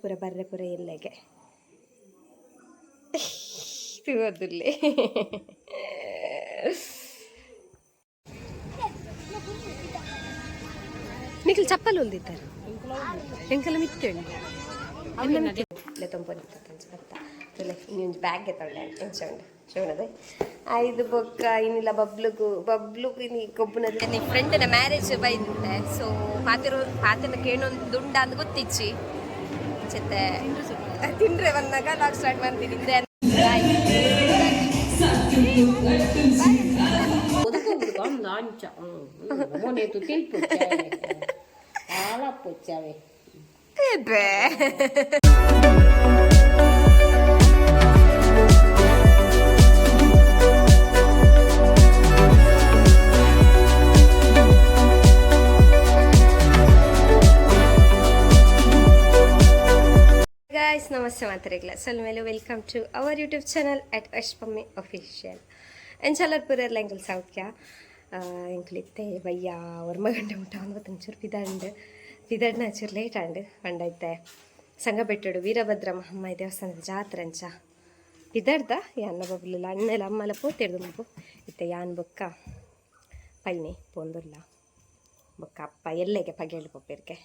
ಪೂರ ಬರ್ರೆ ಪೂರ ಎಲ್ಲೆಗೆ ಸಿಗೋದಿಲ್ಲ. ನಿಖಿಲ್ ಚಪ್ಪಲ್ ಹೊಲ್ದಿದ್ದಾರೆ ಎಂಕಲ ಮಿತ್ತೇಳಿ ಇಲ್ಲ ತೊಂಬತ್ತ ಇನ್ನೊಂದು ಬ್ಯಾಗ್ಗೆ ತೊಳ್ಳೆ ಎಂಚಂಡು ಶೋಣದೆ ಐದು ಬೊಕ್ಕ ಇನ್ನಿಲ್ಲ ಬಬ್ಲುಗು ಇನ್ನು ಗೊಬ್ಬನದ ನನ್ನ ಫ್ರೆಂಡ್ನ ಮ್ಯಾರೇಜ್ ಬೈದಿದ್ದೆ. ಸೊ ಪಾತಿನ ಕೇಳೊಂದು ದುಂಡ ಅಂತ ಗೊತ್ತಿಚ್ಚಿ ಚೆತ್ತೆ ತಿಂಡ್ರೆ ಬಂದಾಗ ಲಾಗ್ ಸ್ಟಾರ್ಟ್ ಮಾಡ್ತಿದ್ದೆ. ಗೈಸ್ ನಮಸ್ತೆ ಮಾತ್ರೆಗ್ಲ ಸಲ್ಮೇಲೆ welcome to our YouTube channel at ಅಶ್ಪಮ್ಮಿ ಅಫಿಷಿಯಲ್ ಎಂಚಲರ್ ಪುರರ್ಲ ಎಂಕಲ್ ಸೌಖ್ಯ ಎಂಕಲಿತ್ತೆ ಬಯ್ಯ ಒರ್ಮ ಗಂಟೆ ಮುಟ್ಟ ಒಂಬತ್ತಂಚೂರು ಪಿದಡ್ನ ಚೂರು ಲೇಟ್ ಆಂಡು ಪಂಡೈತೆ ಸಂಗಬೆಟ್ಟಡು ವೀರಭದ್ರ ಮಹಮ್ಮಾಯಿ ದೇವಸ್ಥಾನದ ಜಾತ್ರೆ ಅಂಚ ಪಿದಡ್ದ ಯಾನ್ನ ಬಬ್ಲಿಲ್ಲ ಅಣ್ಣೆಲ್ಲ ಅಮ್ಮಲ ಪೋತೆಡ್ದು ಮುಗು ಇತ್ತೆ ಯಾನ್ ಬೊಕ್ಕ ಪೈನಿ ಪೋಂದುಲ್ಲ ಬೊಕ್ಕ ಅಪ್ಪ ಎಲ್ಲೆಗೆ ಪಗೇಳು ಪೊಪ್ಪೆರ್ಗೆ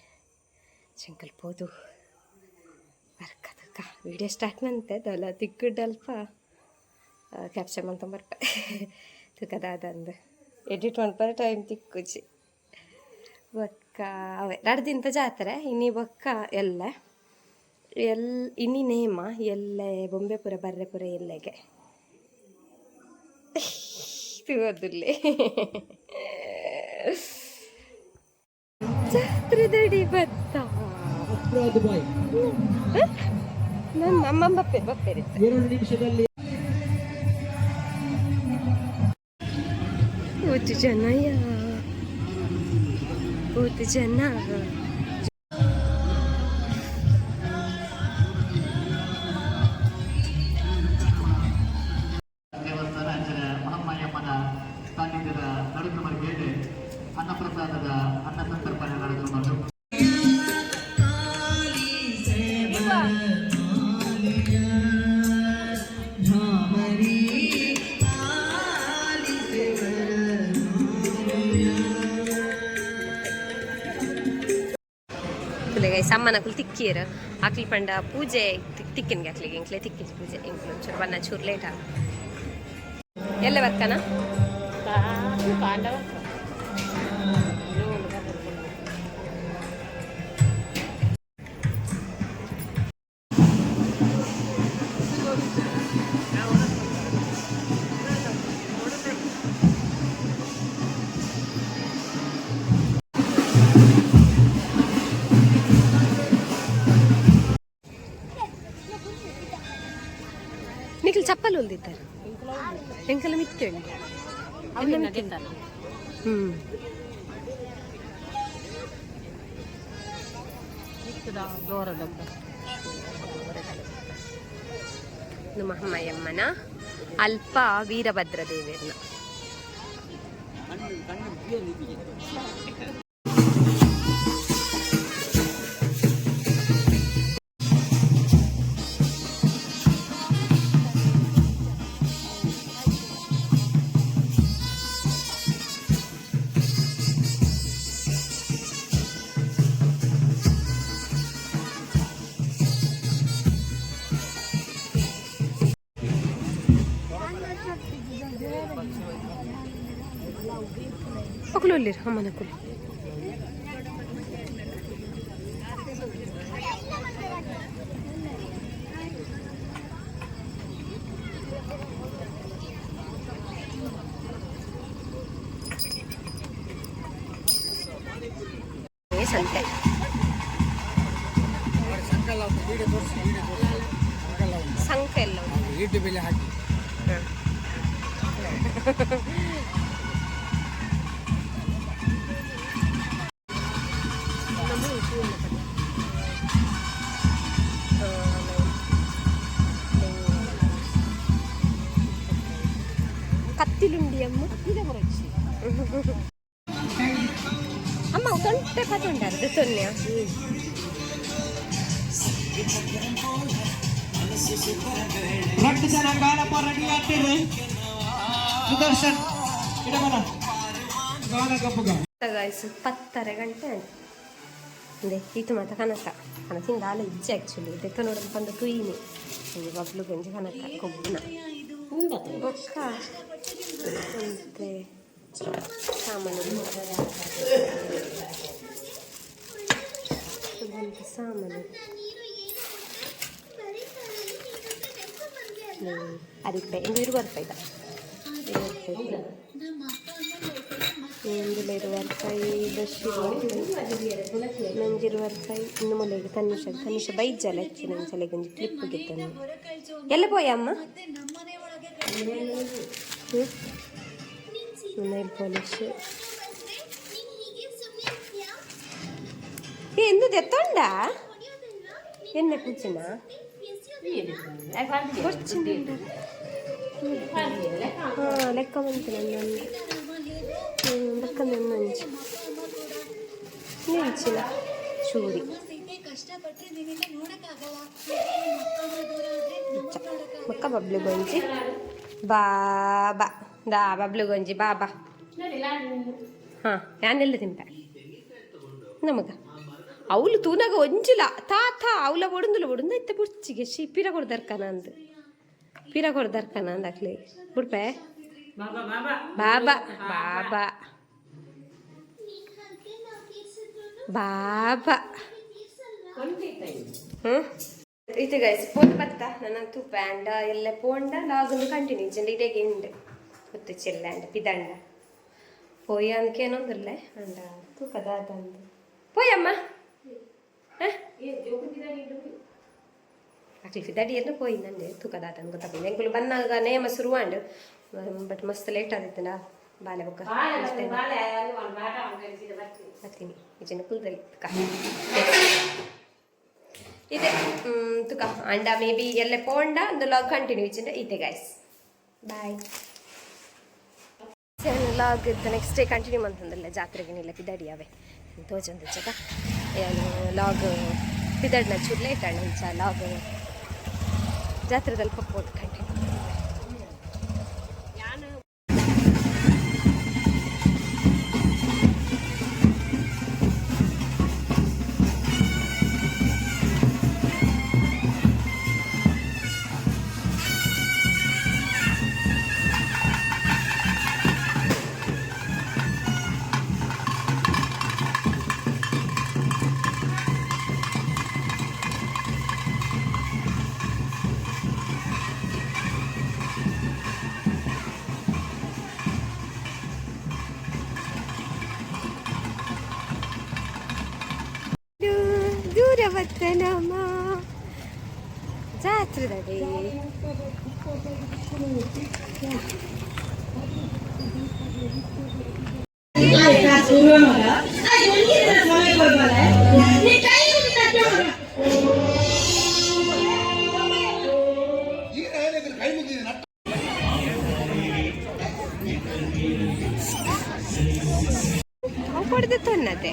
ಚಂಕಲ್ ಪೋದು ಬರ್ಕದಕ್ಕ ವಿಡಿಯೋ ಸ್ಟಾರ್ಟ್ ಮಂತೆ ದೊಲ ತಿಕ್ಕುಡ್ಡಲ್ಪ ಕ್ಯಾಪ್ಚರ್ ಮಂತ ಬರ್ಪ ತುಕದಾದಂದು ಎಡಿಟ್ ಮಾಡ್ತಾರೆ ಟೈಮ್ ತಿಕ್ಕುಜಿ ಬೊಕ್ಕ ಅವೇ ನಡ್ದಿಂತ ಜಾತ್ರೆ ಇನ್ನಿ ಬೊಕ್ಕ ಇನ್ನಿ ನೇಮ ಎಲ್ಲೆ ಬೊಂಬೆ ಪುರ ಬರ್ರೆ ಪುರ ಎಲ್ಲೆಗೆ ಸಿಗೋದಿಲ್ಲ ಜಾತ್ರೆ ದಡಿ ಬತ್ತ ನಮ್ಮ ಬಪ್ಪೇರಿ 2 ನಿಮಿಷದಲ್ಲಿ ಊತು ಜನ ದೇವಸ್ಥಾನ ಅಂಚನೆ ಮಹಮ್ಮಯ್ಯಮ್ಮನ ಸಾನ್ನಿಧ್ಯದ ನಡುಕುಮರ್ಗೇಡೆ ಅನ್ನಪ್ರಸಾದದ ಅನ್ನ ಸಂತರ್ಪಣೆ ನಡೆದು ಸಮ್ಮನಕುಲು ತಿಕ್ಕಿರು ಆಕ್ಲಿ ಪಂಡ ಪೂಜೆ ತಿಕ್ಕಿನ್ಗೆ ಆಕ್ಲಿಗೆ ಇಂಕ್ಲೆ ತಿಕ್ಕಿಸ್ ಪೂಜೆ ಇಂಕ್ಲು ಚೂರು ಬಣ್ಣ ಚೂರು ಲೇಟ ಎಲ್ಲ ಬರ್ಕನ ನಿಖಿಲ್ ಚಪ್ಪಲ್ ಹೊಲ್ದಿದ್ದಾರೆ ಎಂಕಲ ಮಿತ್ತೇಳಿ ಮಹಮ್ಮಯ್ಯಮ್ಮನ ಅಲ್ಪ ವೀರಭದ್ರ ದೇವಿಯರ್ನ ಅಕ್ಕಲು ಅಲ್ಲಿ ಅಮ್ಮನ ಅಕ್ಕಲು ಸಂತೆ ಸಂಕ ಎಲ್ಲ ಯೂಟ್ಯೂಬಲ್ಲಿ ಹಾಕಿ ಕತ್ತಿಲುಂಡಿ ಅಮ್ಮ ಅಮ್ಮ ತೊಂಟೆ ಪತೊಂಡಾರ್ದು ತೊನ್ನೆ ರಕ್ಷಣ ಗಾನಪ್ಪ ರೆಡಿ ಆಗ್ತೀರಿ ಸುದರ್ಶನ್ ಇಡಮನ ಗಾನ ಕಪ್ಪುಗ ಗಾಯ್ಸ್ 10:30 ಗಂಟೆ ಅಂದೆ ಇದು ಮಾತ ಕನಕ ಕನಸಿಂದ ಆಲ ಇಜ್ಜೆ ಆ್ಯಕ್ಚುಲಿ ಇದೆತ್ತ ನೋಡಲು ಬಂದು ತುಯಿನಿ ಒಂದು ಬಬ್ಲು ಗಂಜಿ ಕನಕ ಕೊಬ್ಬನ ಬೊಕ್ಕ ಅಂತೆ ಸಾಮಾನು ಸಾಮಾನು ಅರಿಪೆ 20 ರೂಪಾಯಿ ಇಂదులో 20 ರೂಪಾಯಿ ಬಸ್ಸಿಗೆ ನಂಜಿ 20 ರೂಪಾಯಿ ಇನ್ನು ಮೊಲೆಗೆ ತನಿಷ ಬೈಜಲ್ಲ ಹೆಚ್ಚು ನನ್ನ ಸಲೆಗೊಂದು ಕ್ಲಿಪ್ಪಿಗೆ ತಂದು ಎಲ್ಲ ಪೋಯ ಅಮ್ಮ ನೈಲ್ ಪಾಲಿಶ್ ಎಂದು ತೆತ್ತೊಂಡ ಎಣ್ಣೆ ಪೂಚಿನ ಲೆಕ್ಕ ಬಂತು ನನ್ನ ಲೆಕ್ಕ ನೆಂಚು ನೆಂಚಿನ ಚೂರಿ ಮಕ್ಕ ಬಬ್ಲು ಗೊಂಜಿ ಬಾಬಾ ದಾ ಬಬ್ಲು ಗೊಂಜಿ ಬಾಬಾ ಹಾಂ ನಾನೆಲ್ಲ ತಿಂಪೆ ನಮಗ ಅವಳು ತೂನಾಗ ಒಂಜಿಲ್ಲ ತಾತ ಅವಳ ಒಡಂದುಲ ಒಡಂದ ಇತ್ತ ಬುಡ್ಚಿಗೆ ಪಿರ ಕೊಡ್ದರ್ಕನ ಅಂದ್ ಪಿರ ಕೊಡ್ದರ್ಕನ ಅಂದಾಕ್ಲಿ ಬುಡ್ಪೆ ಬಾಬಾ ಬಾಬಾ ಬಾಬಾ ഇത് ഗൈസ് പോയി പത്ത ഞാൻ തുപ്പാണ്ട എല്ലാം പോണ്ട ലാഗൊന്ന് കണ്ടിന്യൂ ചെയ്യണ്ട ഇടയ്ക്ക് ഉണ്ട് കുത്തിച്ചില്ലാണ്ട് പിതണ്ട പോയി അനക്കേനൊന്നുമില്ലേ അണ്ട തൂക്കതാണ്ട് പോയമ്മ ಅಟ್ಲಿ ಫಿದಾಡಿ ಎಲ್ಲ పోయిందండి ತೂಕದಾತ ಗೊತ್ತಾಗ್ತದೆ ಎಂಕುಲು ಬಂದಾಗ ನೇಮ ಶುರುವಾಂಡು ಬಟ್ ಮಸ್ತ್ ಲೇಟ್ ಆದಿತ್ತಲ್ಲ ಬಾಲೆ ಬೊಕ್ಕ ಬರ್ತೀನಿ ಈಜಿನ ಕುಲ್ದಲ್ಲಿ ಇದೆ ತುಕ ಅಂಡ ಮೇ ಬಿ ಎಲ್ಲ ಪೋಂಡ ಒಂದು ಲಾಗ್ ಕಂಟಿನ್ಯೂ ಇಚ್ಚಿಂಡ ಇದೆ ಗೈಸ್ ಬಾಯ್ ಲಾಗ್ ಇದ್ದ ನೆಕ್ಸ್ಟ್ ಡೇ ಕಂಟಿನ್ಯೂ ಅಂತಂದಲ್ಲ ಜಾತ್ರೆಗೆ ನಿಲ್ಲ ಪಿದಾಡಿ ಅವೇ ತೋಚಂದು ಚಕ ಲಾಗ್ ಪಿದಾಡ್ನ ಚೂರು ಲೇಟ್ ಅಣ್ಣ ಇಂಚ ಲಾಗ್ ಜಾತ್ರೆದಲ್ಲಿ ಪಕ್ಕೋದು ಕಂಟಿನ್ಯೂ ದೂರವರ್ತನಮ್ಮ ಜಾತ್ರೆದಲ್ಲಿ ಕೊಡ್ದಿತ್ತು ಅನ್ನತೆ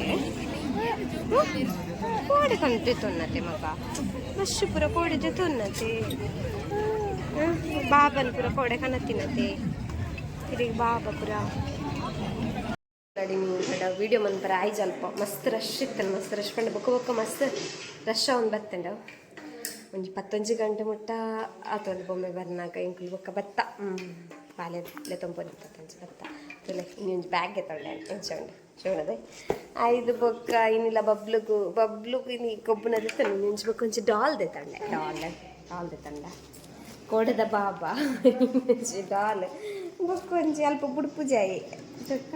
ಕೋಡೆ ಕಂಟಿತ್ತು ಅನ್ನತೆ ಮಗ ಮಸ್ಸು ಪುರ ಕೋಡೆ ಜೊತೆ ಅನ್ನತೆ ಬಾಬನ್ ಪುರ ಕೋಡೆ ಕನತಿನತೆ ತಿರುಗಿ ಬಾಬಾ ಪುರ ನೀವು ವಿಡಿಯೋ ಮಂತರ ಆಯ್ತು ಅಲ್ಪ ಮಸ್ತ್ ರಶ್ ಇತ್ತಲ್ಲ ಮಸ್ತ್ ರಶ್ ಪಂಡ ಬೊಕ್ಕ ಬೊಕ್ಕ ಮಸ್ತ್ ರಶ್ ಅವ್ನು ಬತ್ತಂಡ ಒಂಜಿ 11 ಗಂಟೆ ಮುಟ್ಟ ಆತೊಂದು ಬೊಮ್ಮೆ ಬರ್ನಾಗ ಇಂಕ್ಲು ಬೊಕ್ಕ ಬತ್ತ ಪಾಲೆ ತೊಂಪೊಂದು 25 ಬತ್ತ ತುಲೆ ಇನ್ನೊಂದು ಬ್ಯಾಗ್ಗೆ ತೊಳ್ಳೆ ಎಂಚೊಂಡು చూడదే ఐదు బొక్క ఇన్నిలా బబ్లుకు ఇన్ని కొబ్బునది తను నుంచి కొంచెం డాల్ తెతండే డాల్ తెతండ కోడద బాబా నుంచి డాల్ కొంచెం అల్ప బుడుపు జాయి చక్క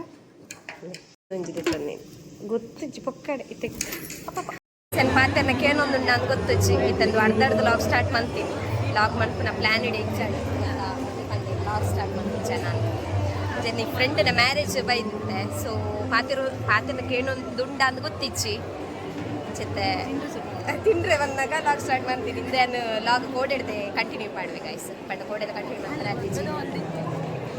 కొంచెం తెతండి ಗೊತ್ತಿಚ್ಚಿ ಪಕ್ಕಡೆ ಇತ್ತೆ ಮಾತನ್ನಕ್ಕೆ ಏನೊಂದು ನಾನು ಗೊತ್ತಿಚ್ಚಿ ಇತ್ತಂದು ಅರ್ಧರ್ದು ಲಾಗ್ ಸ್ಟಾರ್ಟ್ ಮಾಡ್ತೀನಿ ಲಾಗ್ ಮಾಡ್ಕೊಂಡು ಪ್ಲ್ಯಾನ್ ಇಡಿ ಎಕ್ಸಾಮ್ ಲಾಗ್ ಸ್ಟಾರ್ಟ್ ಮಾಡ್ತೀನಿ ನಾನು ನೀ ಫ್ರೆಂಡಿನ ಮ್ಯಾರೇಜ್ ಬೈದಿತ್ತೆ ಸೊ ಪಾತಿರಕ್ಕೆ ಏನೊಂದು ಉಂಡ ಅಂತ ಗೊತ್ತಿಚ್ಚಿ ಚಿತ್ತೆ ತಿಂಡ್ರೆ ಬಂದಾಗ ಲಾಗ್ ಸ್ಟಾರ್ಟ್ ಮಾಡ್ತೀನಿ ಇಂದೇನು ಲಾಗ್ ಕೋಡಿಡ್ದೆ ಕಂಟಿನ್ಯೂ ಮಾಡ್ಬೇಕು ಗೈಸ್ ಬಟ್ ಕೋಡೆಲ್ಲ ಕಂಟಿನ್ಯೂ ಮಾಡ್ತಾರೆ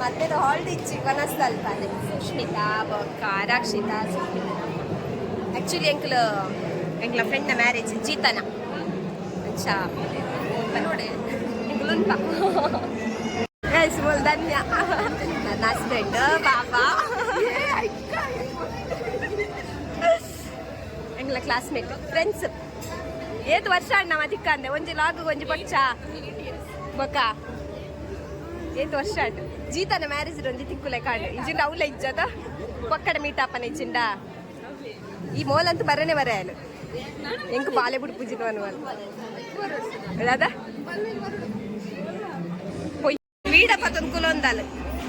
ಮತ್ತೆ ಹಾಲ್ಡ್ ಇಚ್ಚಿ ಕನಸ್ತಲ್ಪ ಅದೇ ಸುಷ್ಮಿತಾ ಬೊಕ್ಕ ರಾಕ್ಷಿತಾ ಆ್ಯಕ್ಚುಲಿ ಎಂಕ್ಲ ಫ್ರೆಂಡ್ನ ಮ್ಯಾರೇಜ್ ಜೀತನ ಅಂಚ ನೋಡಿ ಇಂಗ್ಲುಂಟ ಗೈಸ್ ಧನ್ಯ ನನ್ನ ಹಸ್ಬೆಂಡ್ ಬಾಬಾ ಎಂಗ್ಲ ಕ್ಲಾಸ್ಮೇಟ್ ಫ್ರೆಂಡ್ಸ್ ಏತ್ ವರ್ಷ ಅಣ್ಣ ಮದಿಕ್ಕ ಅಂದೆ ಒಂಜಿ ಲಾಗು ಒಂಜಿ ಪಚ್ಚ ಬೊಕ್ಕ ಏತ್ ವರ್ಷ ಅಡ್ ಜೀತನ ಮ್ಯಾರೇಜ್ ಒಂಜಿ ತಿಕ್ಕುಲೆ ಕಾಂಡು ಇಜಿಂಡ ಅವಲ ಇಜ್ಜದ ಪಕ್ಕಡ ಮೀಟಾಪನ ಇಜ್ಜಿಂಡ ಈ ಮೋಲಂತೂ ಬರನೇ ಬರೆಯಲು ಎಂಕ್ ಬಾಲೆಬುಡ್ ಪೂಜಿತ ಅನುವಲ್ ಅದ ವೀಡ ಪತ್ತೊಂದು ಕುಲೊಂದಲ್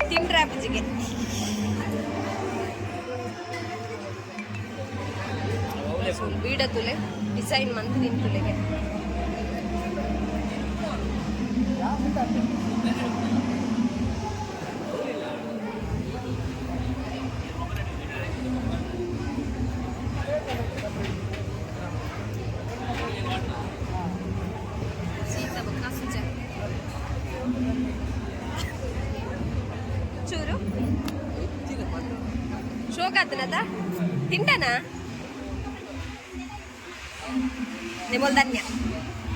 ತಿಂಡ್ರ ಪೂಜಿಗೆ ವೀಡ ತುಲೆ ಡಿಸೈನ್ ಮಂತ್ ನಿನ್ ತುಲೆಗೆ ಚೂರು ಶೋಕಾತನದ ತಿಂಡನಾ ನಿಮ್ಮಲ್ ಧನ್ಯ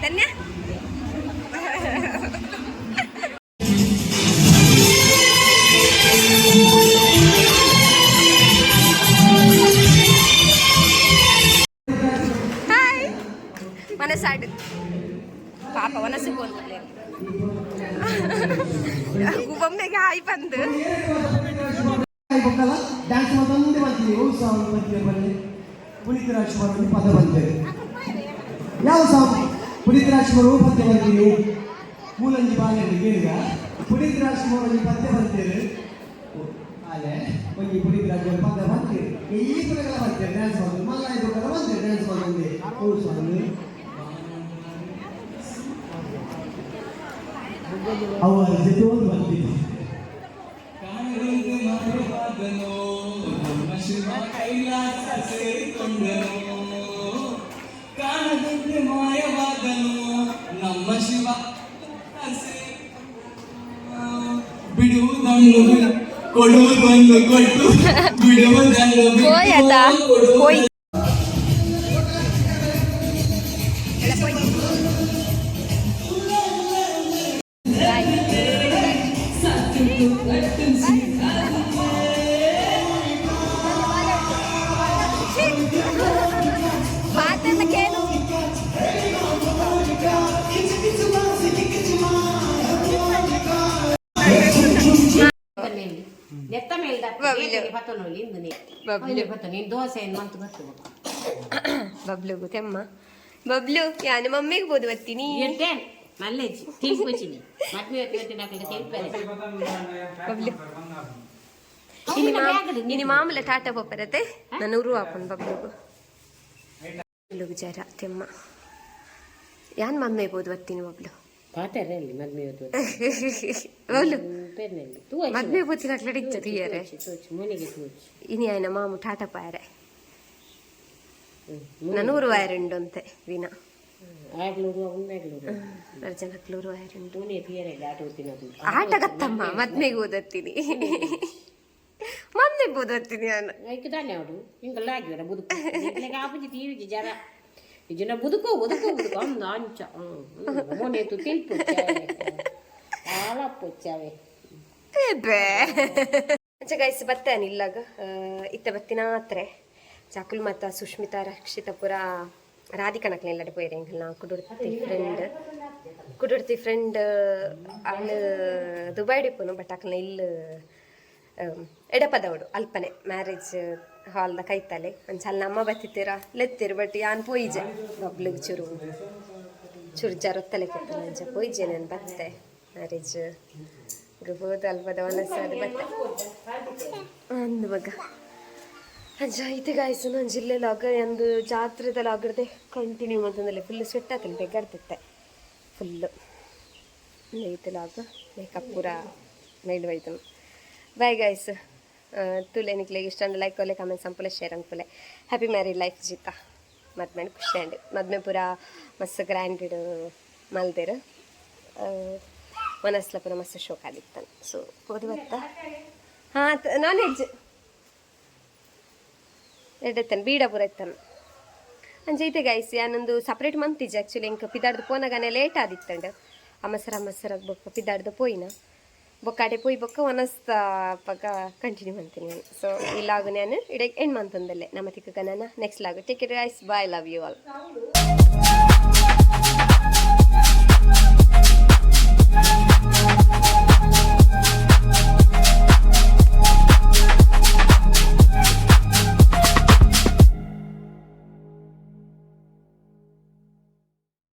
ಧನ್ಯ ಹಾಯ್ ಮನಸ್ಸಾಡು ಪಾಪ ಮನಸ್ಸು ಬೋಲ್ತಲೆ ಬೊಮ್ಮೆಗೆ ಹಾಯ್ ಬಂದು ಡ್ಯಾನ್ಸ್ ಮುಂದೆ ಮಾಡ್ತೀವಿ ಸಾಂಗ್ ಬರ್ತೀವಿ ಬನ್ನಿ ಪುನೀತ್ ರಾಜ್ಕುಮಾರ್ ಪದ ಬಂತೇವೆ ಯಾವ ಸಾಂಗ್ ಪುನೀತ್ ರಾಜ್ಕುಮಾರ್ ಪದ್ಯ ಬರ್ತೀವಿ ಮೂಲಂಜಿ ಬಾಲೆಯಲ್ಲಿ ಕೇಳಿದ ಪುನೀತ್ ರಾಜ್ಕುಮಾರ್ ಒಂದು ಪದ್ಯ ಬರ್ತೇವೆ ಅಲ್ಲೇ ಒಂದು ಪುನೀತ್ ರಾಜ್ಕುಮಾರ್ ಪದ್ಯ ಬರ್ತೀವಿ ಈ ಪದಗಳ ಬರ್ತೇವೆ ಡ್ಯಾನ್ಸ್ ಮಾಡೋದು ಮಲ್ಲ ಇದು ಬಂತೇವೆ ಡ್ಯಾನ್ಸ್ ಮಾಡೋದು ಹೌದು ಸ್ವಾಮಿ ಅವರ ಜೊತೆ ಒಂದು ಬರ್ತೀವಿ ಕೈಲಾಸ ಸೇರಿಕೊಂಡನು ಕಾಣದಂತೆ ಮಾಯವಾದನು ನಮ್ಮ ಶಿವ ಬಿಡುವುದನ್ನು ಕೊಡುವುದನ್ನು ಕೊಟ್ಟು ಬಿಡುವುದನ್ನು ಹೋಯ್ బబ్లు తెమ్మ బబ్లు యాని మమ్మీకి పోదు వత్తిని ఇని మామూలు టాటా పప్పరతే నన్ను ఊరు ఆపను బబ్లుగు బబ్లుగు జర తెమ్మ యాన్ మమ్మీ పోదు వత్తిని బబ్లు బబ్లు మద్మే పోతినట్లు ఇచ్చ తీయరే ఇని ఆయన మాము టాటా పాయరే ನನ್ನೂರು ವಾಯರುಂಡು ಅಂತೆ ದಿನ ಜನಕ್ಲೂರು ವಾಯರುಂಡು ಆಟಗತ್ತಮ್ಮ ಮದ್ಮೆಗೆ ಓದತ್ತೀನಿ ಮದ್ಮೆಗೆ ಓದತ್ತೀನಿ ನಾನು ಇದನ್ನ ಬದುಕೋ ಬದುಕೋ ಬದುಕೋ ಅಂದ ಅಂಚ ಮೊನೆತು ತಿಳ್ಪೊಚ್ಚಾವೆ ಗೈಸ್ ಬರ್ತೇನೆ ಇಲ್ಲಾಗ ಇತ್ತ ಬತ್ತಿನ ಆತ್ರೆ ಚಾಕುಲ್ ಮತ್ತು ಸುಷ್ಮಿತಾ ರಕ್ಷಿತ ಪುರ ರಾಧಿಕನಕ್ಲೆಲ್ಲಡೆ ಪೋಯಿರೆ ಎಂಕಲ್ನ ಕುಡುರ್ತಿ ಫ್ರೆಂಡ್ ಅವಳು ದುಬೈ ಡಿಪ್ಪುನು ಬಟ್ ಅಕ್ಲನ ಇಲ್ಲಿ ಎಡಪದವಡು ಅಲ್ಪನೆ ಮ್ಯಾರೇಜ್ ಹಾಲ್ದ ಕೈತಲೆ ಒಂದ್ಸಲ ನಮ್ಮ ಬತ್ತಿತ್ತೀರ ಲೆತ್ತಿರು ಬಟ್ ಯಾನ್ ಪೋಯಿಜೆ ಬಬ್ಲಿಗೆ ಚೂರು ಜರೊತ್ತಲೆ ಕೆತ್ತಲ ಅಂಚ ಪೋಯಿಜೆ ನಾನು ಬತ್ತೆ ಮ್ಯಾರೇಜ್ ಹೋದ ಅಲ್ಪದ ಒನಸದು ಬತ್ತೆ ಅಂದು ಮಗ ಅಂಚ ಐತೆ ಗಾಯ್ಸು ನಾನು ಜಿಲ್ಲೆಲಾಗ ಒಂದು ಜಾತ್ರೆದಲ್ಲಾಗದೆ ಕಂಟಿನ್ಯೂ ಅಂತಂದರೆ ಫುಲ್ ಸ್ವೆಟ್ ಆಗ್ತದೆ ಬೆಗಾಡ್ತಿತ್ತೆ ಫುಲ್ಲು ಐತಲಾಗ ಮೇಕಪ್ ಪೂರ ಮೇಡ್ವೈತು ಬಾಯ್ ಗಾಯ್ಸ್ ತುಲೆ ನಿಕ್ಲೆಗೆ ಇಷ್ಟ ಅಂದ್ರೆ ಲೈಕ್ ಒಲೆ ಕಮೆಂಟ್ ಸಂಪುಲೆ ಶೇರ್ ಅನ್ಪುಲೆ ಹ್ಯಾಪಿ ಮ್ಯಾರಿಡ್ ಲೈಫ್ ಜೀತಾ ಮದ್ಮೆ ಖುಷಿ ಅಂಡ್ ಮದ್ಮೆ ಪೂರ ಮಸ್ತ್ ಗ್ರ್ಯಾಂಡೆಡ್ ಮಲ್ದೇರು ಮನಸ್ಲ ಪೂರ ಮಸ್ತ್ ಶೋಕ್ ಆಗಿತ್ತಾನೆ ಸೊ ಹೋದು ಬತ್ತ ಹಾಂ ನಾನ್ ವೆಜ್ ಎಡ್ಡೆತ್ತಾನೆ ಬೀಡ ಪೂರ ಇತ್ತಾನೆ ಅಂಚೈತೆ ಗೈಸ್ ಯಾನೊಂದು ಸಪ್ರೇಟ್ ಮಂತಿಜ್ಜೆ ಆ್ಯಕ್ಚುಲಿ ಇಂಕ ಪಿದಾಡ್ದು ಪೋನಾಗನೆ ಲೇಟ್ ಆದಿತ್ತಂಡು ಅಮ್ಮಸರ ಬೊಕ್ಕ ಪಿದಾಡ್ದು ಪೋಯಿನ ಬೊಕ್ಕಾಡೆ ಪೋಯಿ ಬೊಕ್ಕ ಒನಸ್ತ ಪಕ್ಕ ಕಂಟಿನ್ಯೂ ಮಾಡ್ತೀನಿ ನಾನು. ಸೊ ಈ ಲಾಗು ನಾನು ಇಡೀ ಎಂಡ್ ಮಂತಂದಲ್ಲೇ ನಮ್ಮ ತಿಕ್ಕ ನಾನು ನೆಕ್ಸ್ಟ್ ಲಾಗು take it guys bye love you all.